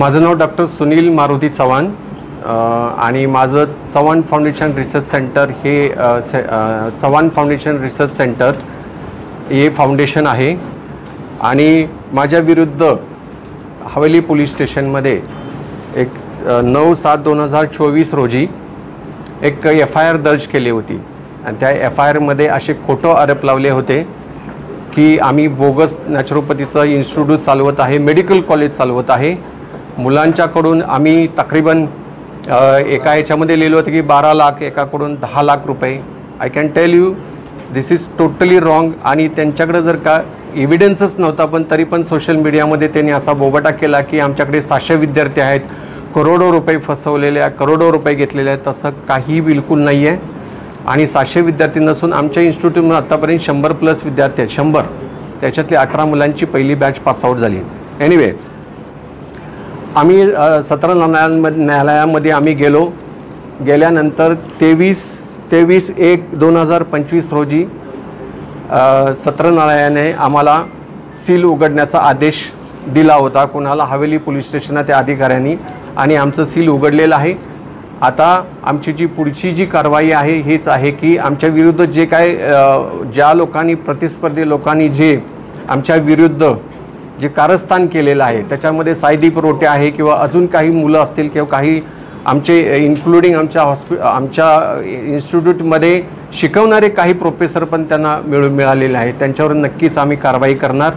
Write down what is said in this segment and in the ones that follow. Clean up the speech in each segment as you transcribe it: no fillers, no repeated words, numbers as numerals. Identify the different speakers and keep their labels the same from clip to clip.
Speaker 1: माझं नाव डॉक्टर सुनील मारुती चव्हाण आणि माझं चव्हाण फाउंडेशन रिसर्च सेंटर हे चव्हाण फाउंडेशन रिसर्च सेंटर हे फाउंडेशन आहे आणि माझ्या विरुद्ध हवेली पोलीस स्टेशनमध्ये एक 9/7/2024 रोजी एक FIR दर्ज केली होती आणि त्या FIR मध्ये असे खोटे आरोप लावले होते की आम्ही बोगस नॅचरोपॅथीचं इन्स्टिट्यूट चालवत आहे, मेडिकल कॉलेज चालवत आहे। मुलांच्याकडून आम्ही तकरीबन एका ह्याच्यामध्ये लिहिलं होतं की 12 लाख, एकाकडून 10 लाख रुपये। I can tell you this is totally wrong. आणि त्यांच्याकडे जर का एव्हिडन्सच नव्हता पण तरी पण सोशल मीडियामध्ये त्यांनी असा बोबाटा केला की आमच्याकडे 600 विद्यार्थी आहेत, करोडो रुपये फसवलेले आहेत, करोडो रुपये घेतलेले आहेत। तसं काही बिलकुल नाही आहे आणि 600 विद्यार्थी नसून आमच्या इन्स्टिट्यूटमध्ये आतापर्यंत 100+ विद्यार्थी आहेत, 100। त्याच्यातली 18 मुलांची पहिली बॅच पासआउट झाली। एनिवे आम्ही सत्र न्यायालयामध्ये आम्ही गेल्यानंतर 23/1/2025 रोजी सत्र न्यायालयाने आम्हाला सील उघडण्याचा आदेश दिला होता कुणाला, हवेली पोलीस स्टेशनच्या त्या अधिकाऱ्यांनी, आणि आमचं सील उघडलेलं आहे। आता आमची जी पुढची जी कारवाई आहे हीच आहे की आमच्या विरुद्ध जे काय ज्या लोकांनी प्रतिस्पर्धी लोकांनी जे आमच्या विरुद्ध जे कारस्थान केलेलं आहे त्याच्यामध्ये साईदीप रोटे आहे किंवा अजून काही मुलं असतील किंवा काही आमचे इन्क्लुडिंग आमच्या इन्स्टिट्यूटमध्ये शिकवणारे काही प्रोफेसर पण त्यांना मिळालेले आहेत, त्यांच्यावर नक्कीच आम्ही कारवाई करणार।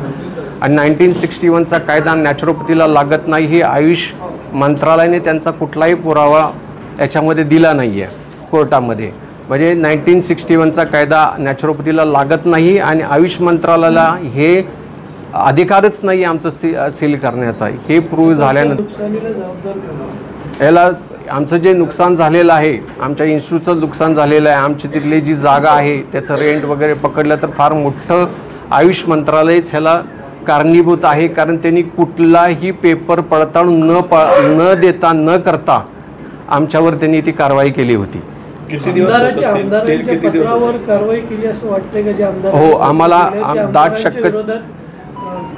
Speaker 1: आणि 1961चा कायदा नॅचरोपॅथीला लागत नाही हे आयुष मंत्रालयाने त्यांचा कुठलाही पुरावा याच्यामध्ये दिला नाही आहे कोर्टामध्ये। म्हणजे 1961चा कायदा नॅचरोपॅथीला लागत नाही आणि आयुष मंत्रालयाला हे अधिकारच नाही आमचं सील करण्याचा। हे प्रूव्ह झाल्यानंतर याला आमचं जे नुकसान झालेलं आहे, आमच्या इन्स्टिट्यूटचं नुकसान झालेलं आहे, आमची तिथली जी जागा आहे त्याचं रेंट वगैरे पकडलं तर फार मोठं आयुष मंत्रालयच ह्याला कारणीभूत आहे। कारण त्यांनी कुठलाही पेपर पडताळून न देता न करता आमच्यावर त्यांनी ती कारवाई केली होती। हो, आम्हाला दाट शक्यता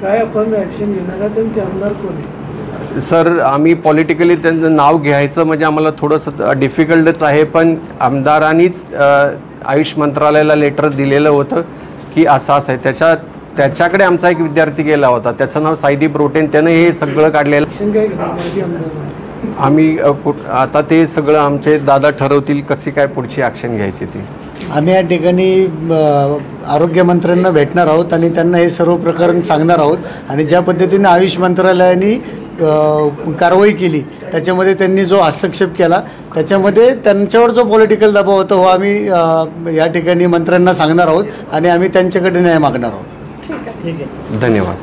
Speaker 2: काय आपण ॲक्शन घेणार आहात आणि ते आमदार कोण आहे?
Speaker 1: सर, आम्ही पॉलिटिकली त्यांचं नाव घ्यायचं म्हणजे आम्हाला थोडंसं डिफिकल्टच आहे, पण आमदारांनीच आयुष मंत्रालयाला लेटर दिलेलं होतं की असं आहे। त्याच्याकडे आमचा एक विद्यार्थी गेला होता, त्याचं नाव साईदीप रोटे, त्यानं हे सगळं काढलेलं। आम्ही आता ते सगळं आमचे दादा ठरवतील कशी काय पुढची ॲक्शन घ्यायची ती।
Speaker 3: आम्ही या ठिकाणी आरोग्यमंत्र्यांना भेटणार आहोत आणि त्यांना हे सर्व प्रकरण सांगणार आहोत आणि ज्या पद्धतीने आयुष मंत्रालयाने कारवाई केली त्याच्यामध्ये त्यांनी जो हस्तक्षेप केला त्याच्यामध्ये त्यांच्यावर जो पॉलिटिकल दबाव होता हो आम्ही या ठिकाणी मंत्र्यांना सांगणार आहोत आणि आम्ही त्यांच्याकडे न्याय मागणार आहोत।
Speaker 1: धन्यवाद।